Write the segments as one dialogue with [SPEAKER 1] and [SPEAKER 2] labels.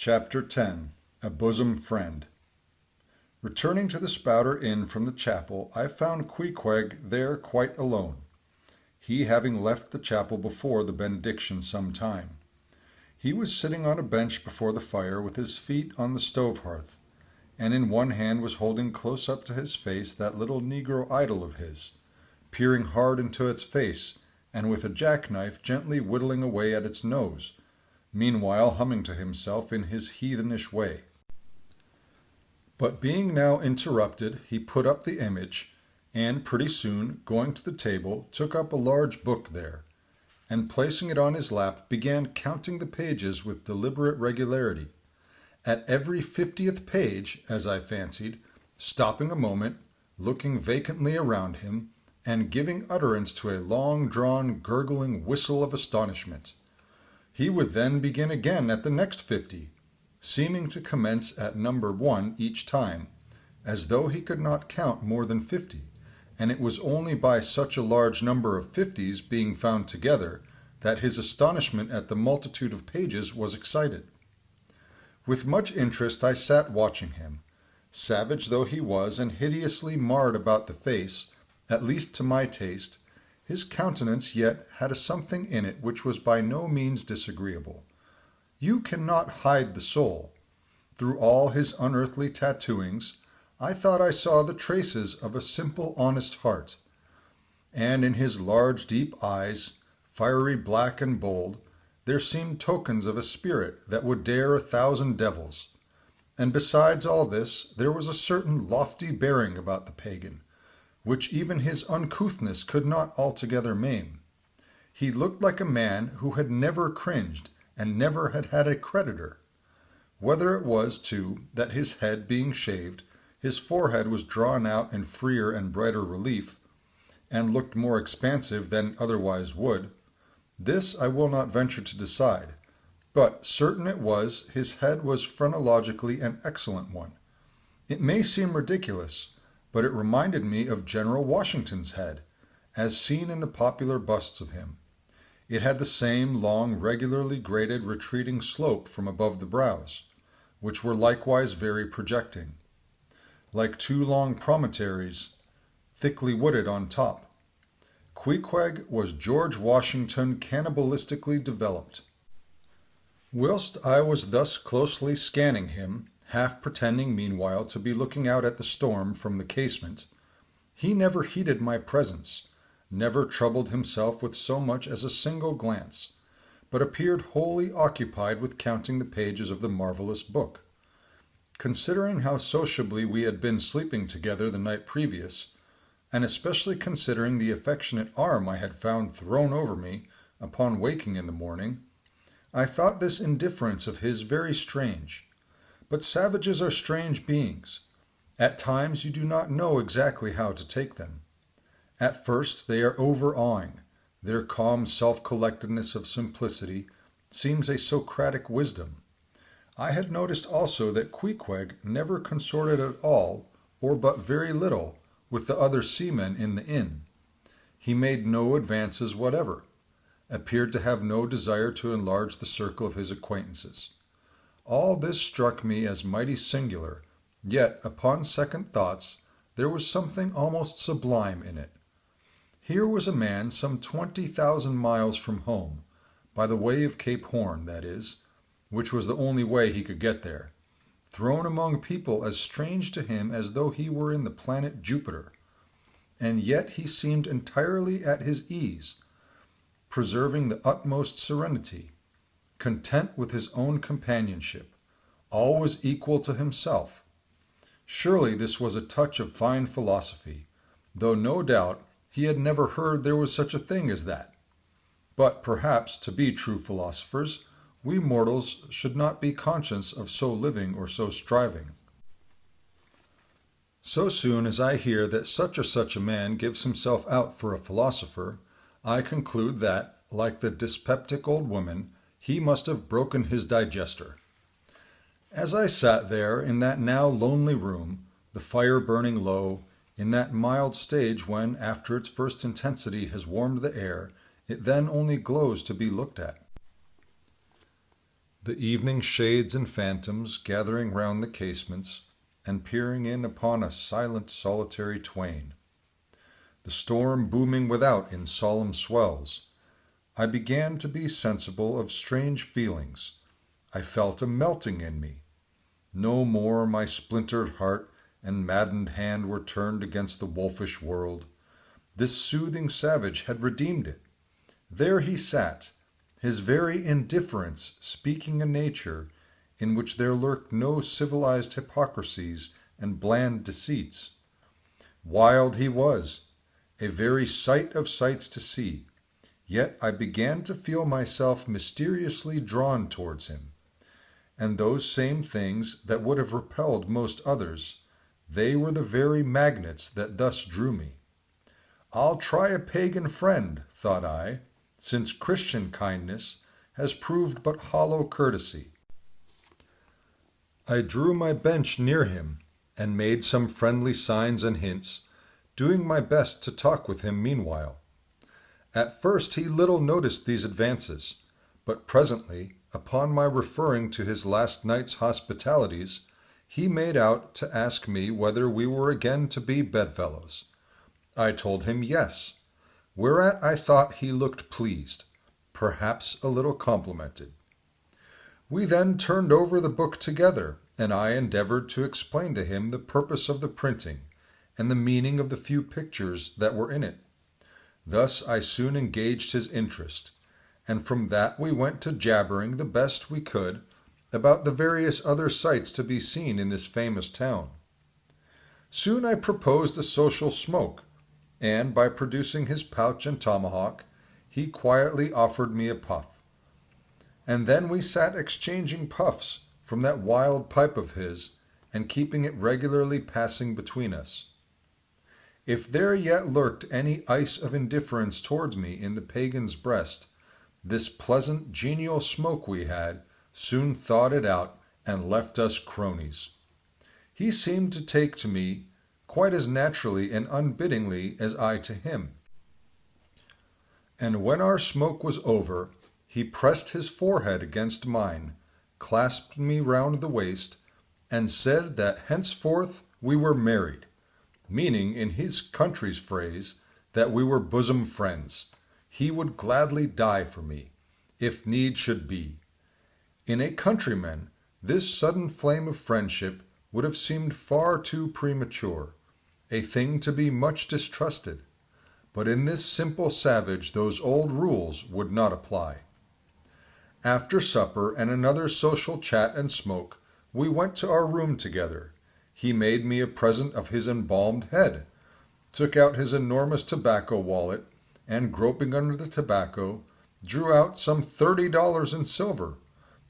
[SPEAKER 1] Chapter 10 A Bosom Friend. Returning to the Spouter Inn from the chapel, I found Queequeg there quite alone, he having left the chapel before the benediction some time. He was sitting on a bench before the fire with his feet on the stove hearth, and in one hand was holding close up to his face that little negro idol of his, peering hard into its face, and with a jackknife gently whittling away at its nose, meanwhile humming to himself in his heathenish way. But being now interrupted, he put up the image, and pretty soon, going to the table, took up a large book there, and placing it on his lap, began counting the pages with deliberate regularity, at every 50th page, as I fancied, stopping a moment, looking vacantly around him, and giving utterance to a long-drawn, gurgling whistle of astonishment. He would then begin again at the next 50, seeming to commence at number 1 each time, as though he could not count more than 50, and it was only by such a large number of 50s being found together that his astonishment at the multitude of pages was excited. With much interest I sat watching him, savage though he was and hideously marred about the face, at least to my taste. His countenance yet had a something in it which was by no means disagreeable. You cannot hide the soul. Through all his unearthly tattooings, I thought I saw the traces of a simple, honest heart. And in his large, deep eyes, fiery black and bold, there seemed tokens of a spirit that would dare 1,000 devils. And besides all this, there was a certain lofty bearing about the pagan, which even his uncouthness could not altogether maim. He looked like a man who had never cringed, and never had had a creditor. Whether it was, too, that his head being shaved, his forehead was drawn out in freer and brighter relief, and looked more expansive than it otherwise would, this I will not venture to decide, but certain it was his head was phrenologically an excellent one. It may seem ridiculous, but it reminded me of General Washington's head, as seen in the popular busts of him. It had the same long, regularly graded, retreating slope from above the brows, which were likewise very projecting, like two long promontories, thickly wooded on top. Queequeg was George Washington cannibalistically developed. Whilst I was thus closely scanning him, half pretending meanwhile to be looking out at the storm from the casement, he never heeded my presence, never troubled himself with so much as a single glance, but appeared wholly occupied with counting the pages of the marvelous book. Considering how sociably we had been sleeping together the night previous, and especially considering the affectionate arm I had found thrown over me upon waking in the morning, I thought this indifference of his very strange. But savages are strange beings. At times you do not know exactly how to take them. At first they are overawing. Their calm self-collectedness of simplicity seems a Socratic wisdom. I had noticed also that Queequeg never consorted at all, or but very little, with the other seamen in the inn. He made no advances whatever, appeared to have no desire to enlarge the circle of his acquaintances. All this struck me as mighty singular, yet, upon second thoughts, there was something almost sublime in it. Here was a man some 20,000 miles from home, by the way of Cape Horn, that is, which was the only way he could get there, thrown among people as strange to him as though he were in the planet Jupiter. And yet he seemed entirely at his ease, preserving the utmost serenity, content with his own companionship, always equal to himself. Surely this was a touch of fine philosophy, though no doubt he had never heard there was such a thing as that. But perhaps, to be true philosophers, we mortals should not be conscious of so living or so striving. So soon as I hear that such or such a man gives himself out for a philosopher, I conclude that, like the dyspeptic old woman, he must have broken his digester. As I sat there in that now lonely room, the fire burning low, in that mild stage when, after its first intensity has warmed the air, it then only glows to be looked at, The evening shades and phantoms gathering round the casements, and peering in upon a silent, solitary twain. The storm booming without in solemn swells. I began to be sensible of strange feelings. I felt a melting in me. No more my splintered heart and maddened hand were turned against the wolfish world. This soothing savage had redeemed it. There he sat, his very indifference speaking a nature in which there lurked no civilized hypocrisies and bland deceits. Wild he was, a very sight of sights to see, yet I began to feel myself mysteriously drawn towards him. And those same things that would have repelled most others, they were the very magnets that thus drew me. I'll try a pagan friend, thought I, since Christian kindness has proved but hollow courtesy. I drew my bench near him, and made some friendly signs and hints, doing my best to talk with him meanwhile. At first he little noticed these advances, but presently, upon my referring to his last night's hospitalities, he made out to ask me whether we were again to be bedfellows. I told him yes, whereat I thought he looked pleased, perhaps a little complimented. We then turned over the book together, and I endeavored to explain to him the purpose of the printing, and the meaning of the few pictures that were in it. Thus I soon engaged his interest, and from that we went to jabbering the best we could about the various other sights to be seen in this famous town. Soon I proposed a social smoke, and by producing his pouch and tomahawk, he quietly offered me a puff. And then we sat exchanging puffs from that wild pipe of his, and keeping it regularly passing between us. If there yet lurked any ice of indifference towards me in the pagan's breast, this pleasant, genial smoke we had soon thawed it out and left us cronies. He seemed to take to me quite as naturally and unbidingly as I to him. And when our smoke was over, he pressed his forehead against mine, clasped me round the waist, and said that henceforth we were married, meaning in his country's phrase that we were bosom friends. He would gladly die for me, if need should be. In a countryman, this sudden flame of friendship would have seemed far too premature, a thing to be much distrusted. But in this simple savage those old rules would not apply. After supper and another social chat and smoke, we went to our room together. He made me a present of his embalmed head, took out his enormous tobacco wallet, and groping under the tobacco, drew out some $30 in silver.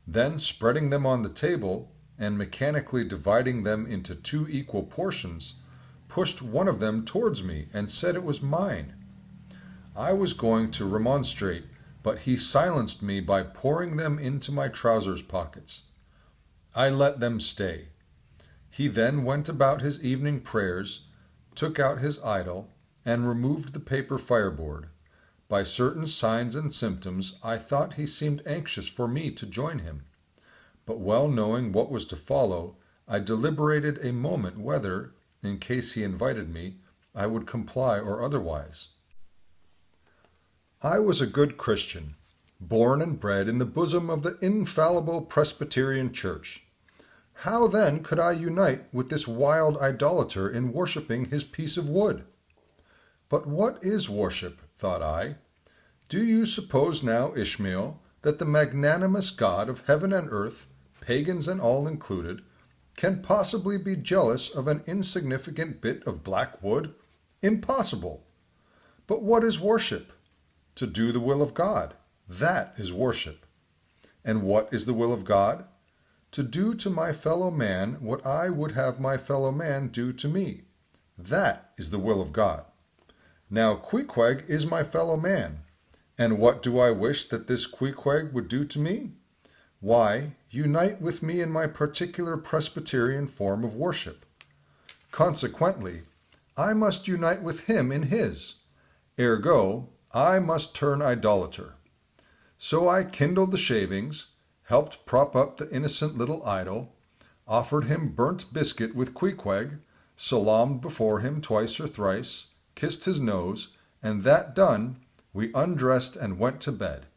[SPEAKER 1] Then, spreading them on the table, and mechanically dividing them into 2 equal portions, pushed one of them towards me and said it was mine. I was going to remonstrate, but he silenced me by pouring them into my trousers pockets. I let them stay. He then went about his evening prayers, took out his idol, and removed the paper fireboard. By certain signs and symptoms, I thought he seemed anxious for me to join him. But well knowing what was to follow, I deliberated a moment whether, in case he invited me, I would comply or otherwise. I was a good Christian, born and bred in the bosom of the infallible Presbyterian Church. How then could I unite with this wild idolater in worshipping his piece of wood? But what is worship, thought I? Do you suppose now, Ishmael, that the magnanimous God of heaven and earth, pagans and all included, can possibly be jealous of an insignificant bit of black wood? Impossible! But what is worship? To do the will of God. That is worship. And what is the will of God? To do to my fellow man what I would have my fellow man do to me. That is the will of God. Now Queequeg is my fellow man, and what do I wish that this Queequeg would do to me? Why, unite with me in my particular Presbyterian form of worship. Consequently, I must unite with him in his. Ergo, I must turn idolater. So I kindled the shavings, helped prop up the innocent little idol, offered him burnt biscuit with Queequeg, salaamed before him twice or thrice, kissed his nose, and that done, we undressed and went to bed,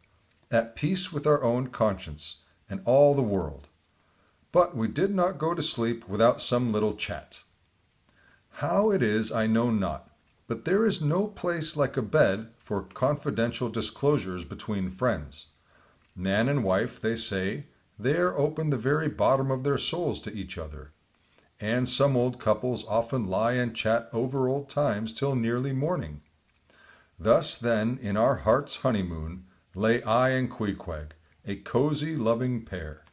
[SPEAKER 1] at peace with our own conscience and all the world. But we did not go to sleep without some little chat. How it is I know not, but there is no place like a bed for confidential disclosures between friends. Man and wife, they say, there open the very bottom of their souls to each other. And some old couples often lie and chat over old times till nearly morning. Thus, then, in our heart's honeymoon, lay I and Queequeg, a cozy, loving pair.